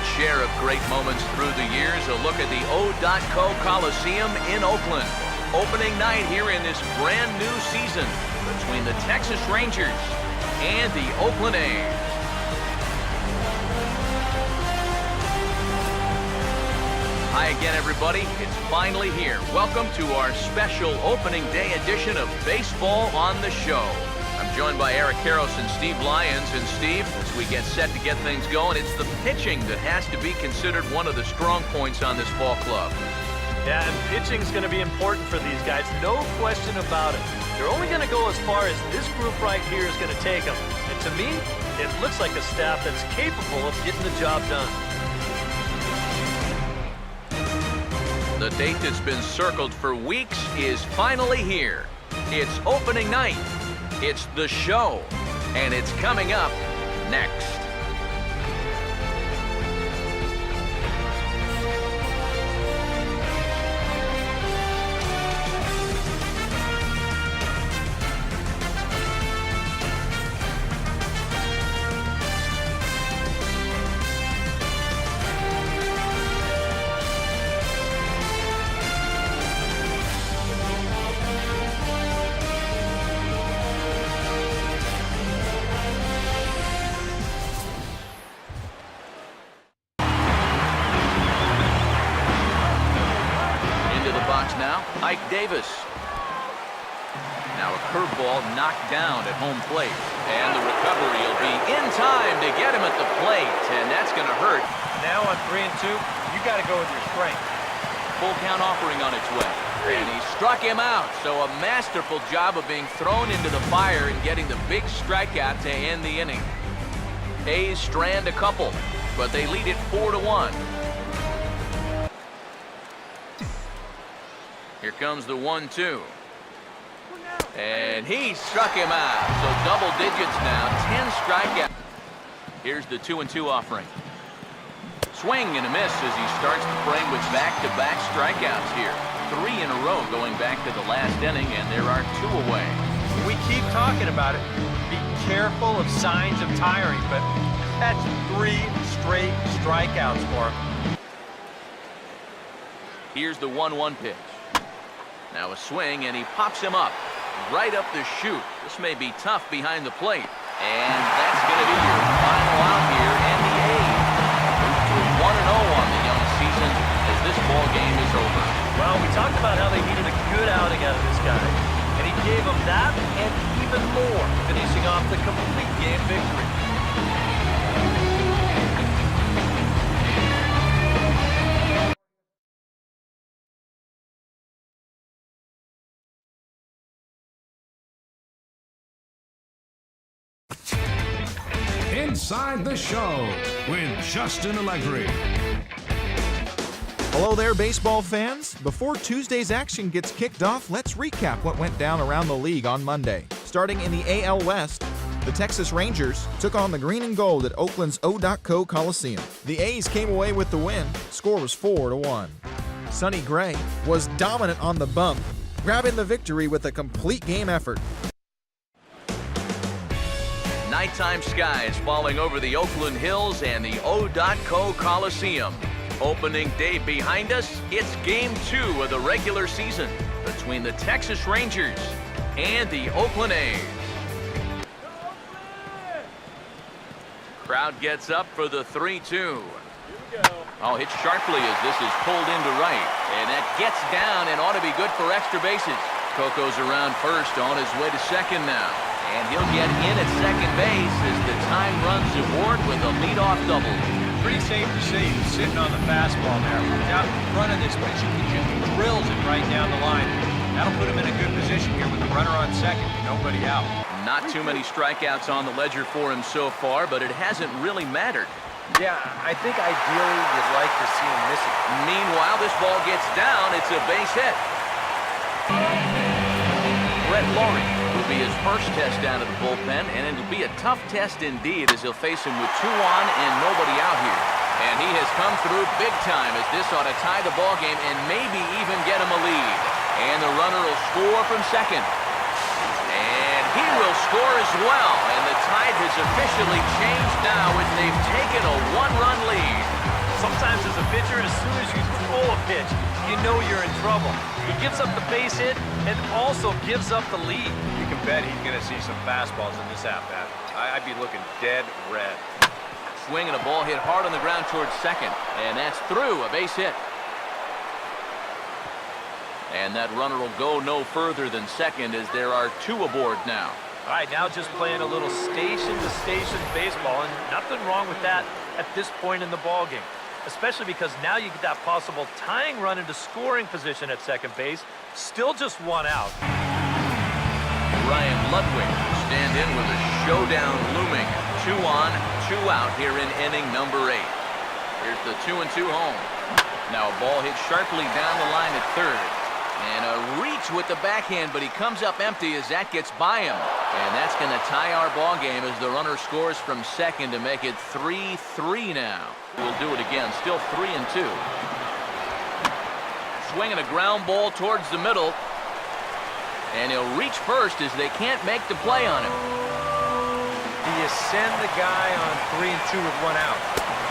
its share of great moments through the years. A look at the O.Co Coliseum in Oakland. Opening night here in this brand new season between the Texas Rangers and the Oakland A's. Hi again, everybody. It's finally here. Welcome to our special opening day edition of Baseball on the Show. I'm joined by Eric Karros and Steve Lyons. And Steve, as we get set to get things going, it's the pitching that has to be considered one of the strong points on this ball club. Yeah, and pitching's going to be important for these guys, no question about it. They're only going to go as far as this group right here is going to take them. And to me, it looks like a staff that's capable of getting the job done. The date that's been circled for weeks is finally here. It's opening night. It's the show. And it's coming up next. Ike Davis. Now a curveball knocked down at home plate. And the recovery will be in time to get him at the plate. And that's going to hurt. Now on 3-2, you got to go with your strength. Full count offering on its way. And he struck him out. So a masterful job of being thrown into the fire and getting the big strikeout to end the inning. A's strand a couple, but they lead it 4-1. Here comes the 1-2. And he struck him out. So double digits now, 10 strikeouts. Here's the 2-2 offering. Swing and a miss as he starts the frame with back-to-back strikeouts here. 3 in a row going back to the last inning, and there are 2 away. We keep talking about it. Be careful of signs of tiring, but that's 3 straight strikeouts for him. Here's the 1-1 pitch. Now a swing, and he pops him up right up the chute. This may be tough behind the plate. And that's going to be your final out here. And the A's move to 1-0 on the young season as this ball game is over. Well, we talked about how they needed a good outing out of this guy. And he gave them that and even more, finishing off the complete game victory. Inside the Show with Justin Allegri. Hello there, baseball fans. Before Tuesday's action gets kicked off, let's recap what went down around the league on Monday. Starting in the AL West, the Texas Rangers took on the green and gold at Oakland's O.Co Coliseum. The A's came away with the win. Score was 4-1. Sonny Gray was dominant on the bump, grabbing the victory with a complete game effort. Nighttime skies falling over the Oakland Hills and the O.Co Coliseum. Opening day behind us, it's Game 2 of the regular season between the Texas Rangers and the Oakland A's. Crowd gets up for the 3-2. Oh, hit sharply as this is pulled into right. And that gets down and ought to be good for extra bases. Coco's around first, on his way to second now. And he'll get in at second base as the time runs aboard with a leadoff double. Pretty safe to say he's sitting on the fastball there. Out in front of this pitch, he just drills it right down the line. That'll put him in a good position here with the runner on second and nobody out. Not too many strikeouts on the ledger for him so far, but it hasn't really mattered. Yeah, I think ideally you'd like to see him miss it. Meanwhile, this ball gets down. It's a base hit. Brett Laurie will be his first test down at the bullpen, and it'll be a tough test indeed as he'll face him with 2 on and nobody out here. And he has come through big time as this ought to tie the ball game and maybe even get him a lead. And the runner will score from second. And he will score as well. And the tide has officially changed now as they've taken a 1-run lead. Sometimes as a pitcher, as soon as you throw a pitch, you know you're in trouble. He gives up the base hit and also gives up the lead. You can bet he's going to see some fastballs in this at-bat. I'd be looking dead red. Swing and a ball hit hard on the ground towards second. And that's through, a base hit. And that runner will go no further than second as there are two aboard now. All right, now just playing a little station-to-station baseball, and nothing wrong with that at this point in the ballgame, especially because now you get that possible tying run into scoring position at second base. Still just one out. Ryan Ludwig stand in with a showdown looming. 2 on, 2 out here in inning number 8. Here's the 2-2 home. Now a ball hit sharply down the line at third. And a reach with the backhand, but he comes up empty as that gets by him. And that's going to tie our ball game as the runner scores from second to make it 3-3 now. We'll do it again, still 3-2. Swinging a ground ball towards the middle. And he'll reach first as they can't make the play on him. Do you send the guy on 3-2 with 1 out?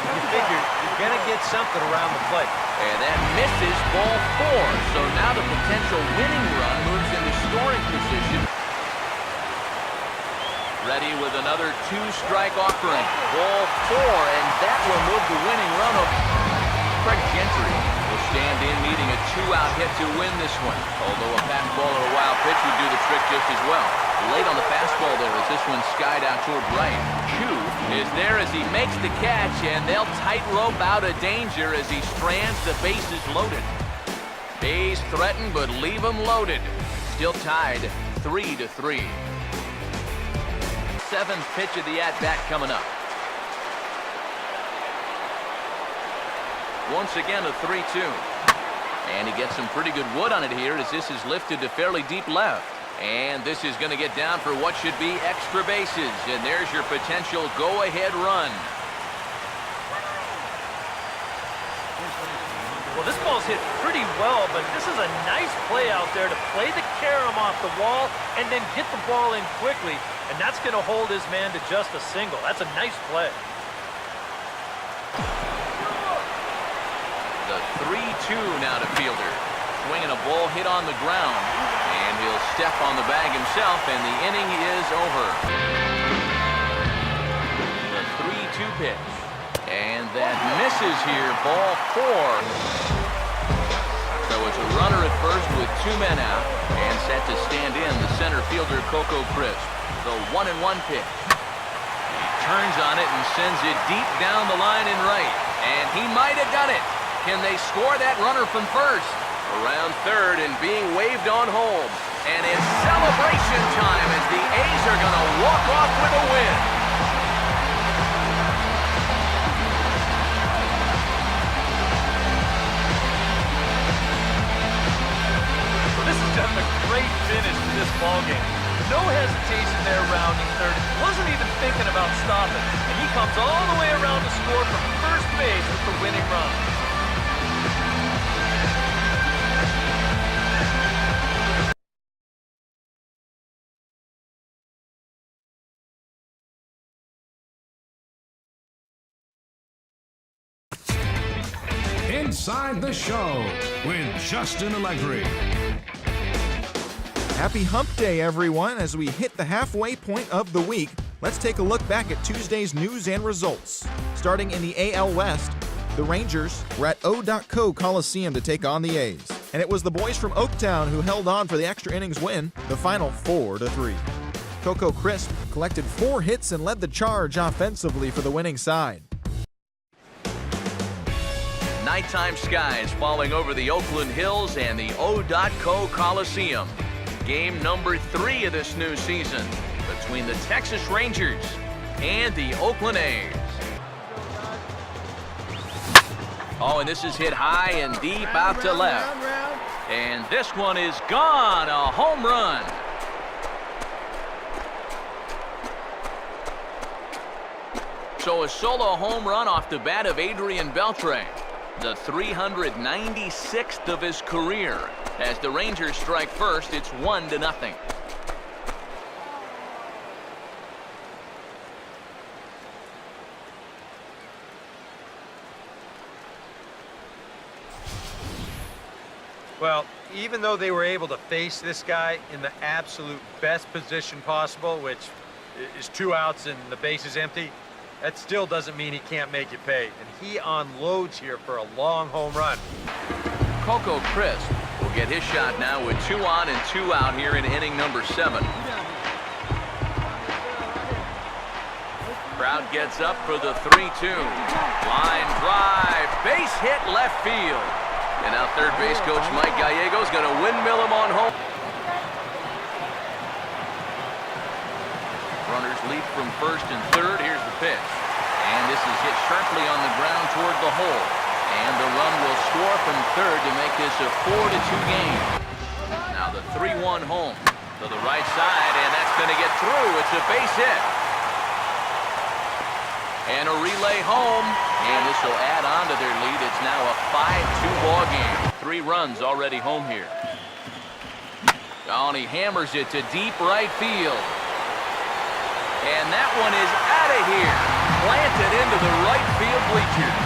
You figure you're going to get something around the plate. And that misses ball 4. So now the potential winning run moves into scoring position. Ready with another 2-strike offering. Ball 4, and that will move the winning run of Craig Gentry. Will stand in needing a 2-out hit to win this one. Although a fastball or a wild pitch would do the trick just as well. Late on the fastball there as this one skied out toward right. Chu is there as he makes the catch, and they'll tightrope out of danger as he strands the bases loaded. A's threaten, but leave them loaded. Still tied 3-3. 7th pitch of the at-bat coming up. Once again a 3-2. And he gets some pretty good wood on it here as this is lifted to fairly deep left. And this is going to get down for what should be extra bases. And there's your potential go-ahead run. Well, this ball's hit pretty well, but this is a nice play out there to play the carom off the wall and then get the ball in quickly. And that's going to hold his man to just a single. That's a nice play. The 3-2 now to fielder. Swinging a ball hit on the ground. And he'll step on the bag himself, and the inning is over. The 3-2 pitch. And that misses here, ball 4. So it's a runner at first with 2 men out. And set to stand in the center fielder, Coco Crisp. The 1-1 pitch. He turns on it and sends it deep down the line in right. And he might have done it. Can they score that runner from first? Around third and being waved on home. And it's celebration time as the A's are going to walk off with a win. This is just a great finish to this ballgame. No hesitation there rounding third. Wasn't even thinking about stopping. And he comes all the way around to score from first base with the winning run. Inside the Show with Justin Allegri. Happy Hump Day, everyone. As we hit the halfway point of the week, let's take a look back at Tuesday's news and results. Starting in the AL West, the Rangers were at O.Co Coliseum to take on the A's. And it was the boys from Oaktown who held on for the extra innings win, the final 4-3. Coco Crisp collected 4 hits and led the charge offensively for the winning side. Nighttime skies falling over the Oakland Hills and the O.Co Coliseum. Game number 3 of this new season between the Texas Rangers and the Oakland A's. Oh, and this is hit high and deep out to left. And this one is gone, a home run. So a solo home run off the bat of Adrian Beltre. The 396th of his career. As the Rangers strike first, it's 1-0. Well, even though they were able to face this guy in the absolute best position possible, which is 2 outs and the base is empty, that still doesn't mean he can't make you pay. And he unloads here for a long home run. Coco Crisp will get his shot now with 2 on and 2 out here in inning number 7. Crowd gets up for the 3-2. Line drive, base hit left field. And now third base coach Mike Gallego's going to windmill him on home. Runners leap from first and third. Here's the pitch. And this is hit sharply on the ground toward the hole. And the run will score from third to make this a 4-2 game. Now the 3-1 home to the right side, and that's going to get through. It's a base hit. And a relay home, and this will add on to their lead. It's now a 5-2 ball game. 3 runs already home here. Oh, and he hammers it to deep right field. And that one is out of here. Planted into the right field bleachers.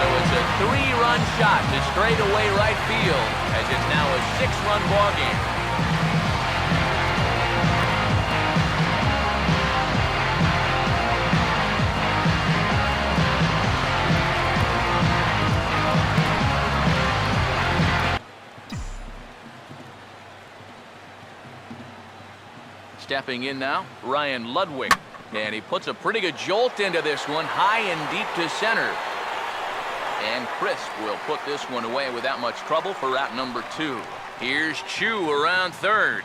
So it's a 3-run shot to straightaway right field, as it's now a 6-run ball game. Stepping in now, Ryan Ludwig. And he puts a pretty good jolt into this one, high and deep to center. And Crisp will put this one away without much trouble for out number 2. Here's Chu around third.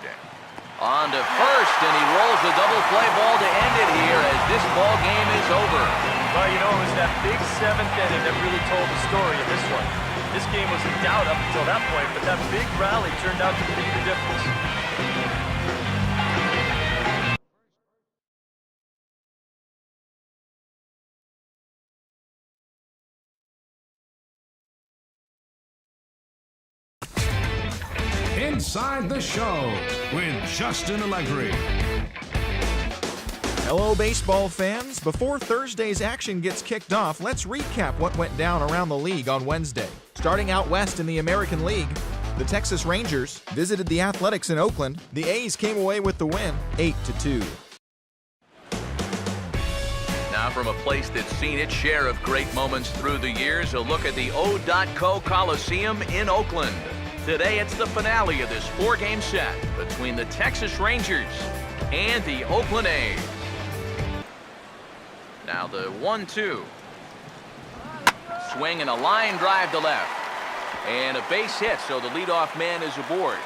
On to first, and he rolls the double play ball to end it here as this ball game is over. Well, you know, it was that big 7th inning that really told the story of this one. This game was in doubt up until that point, but that big rally turned out to be the difference. Inside the Show with Justin Allegri. Hello, baseball fans. Before Thursday's action gets kicked off, let's recap what went down around the league on Wednesday. Starting out west in the American League, the Texas Rangers visited the Athletics in Oakland. The A's came away with the win, 8-2. Now from a place that's seen its share of great moments through the years, a look at the O.co Coliseum in Oakland. Today, it's the finale of this 4-game set between the Texas Rangers and the Oakland A's. Now the 1-2. Swing and a line drive to left. And a base hit, so the leadoff man is aboard.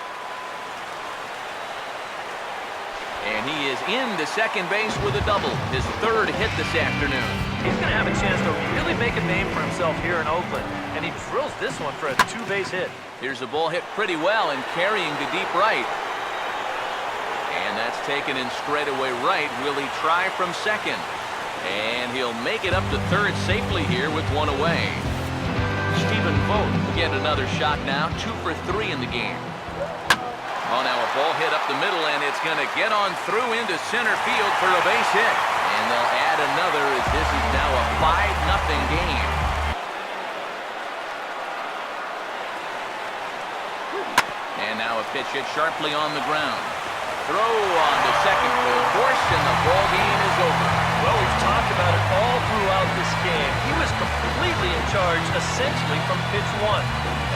And he is into second base with a double, his 3rd hit this afternoon. He's going to have a chance to really make a name for himself here in Oakland. And he drills this one for a 2-base hit. Here's the ball hit pretty well and carrying to deep right. And that's taken in straightaway right. Will he try from second? And he'll make it up to third safely here with 1 away. Stephen Vogt will get another shot now, 2 for 3 in the game. Oh, now a ball hit up the middle, and it's going to get on through into center field for a base hit. And they'll add another as this is now a 5-0 game. And now a pitch hit sharply on the ground. Throw on to second for the force, and the ball game is over. Well, we've talked about it all throughout this game. He was completely in charge, essentially, from pitch 1.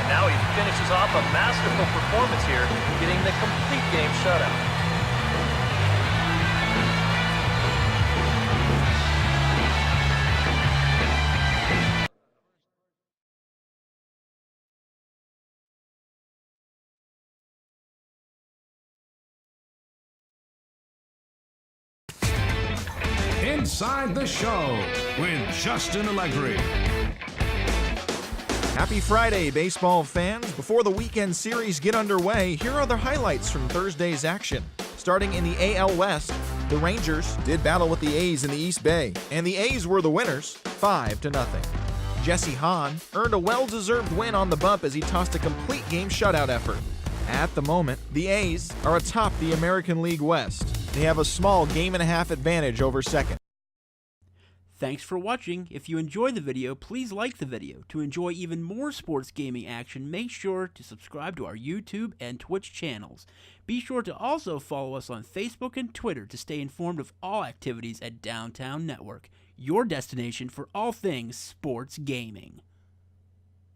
And now he finishes off a masterful performance here, getting the complete game shutout. Inside the Show with Justin Allegri. Happy Friday, baseball fans. Before the weekend series get underway, here are the highlights from Thursday's action. Starting in the AL West, the Rangers did battle with the A's in the East Bay, and the A's were the winners, 5-0. Jesse Hahn earned a well-deserved win on the bump as he tossed a complete game shutout effort. At the moment, the A's are atop the American League West. They have a small game-and-a-half advantage over second. Thanks for watching. If you enjoyed the video, please like the video. To enjoy even more sports gaming action, make sure to subscribe to our YouTube and Twitch channels. Be sure to also follow us on Facebook and Twitter to stay informed of all activities at Downtown Network, your destination for all things sports gaming.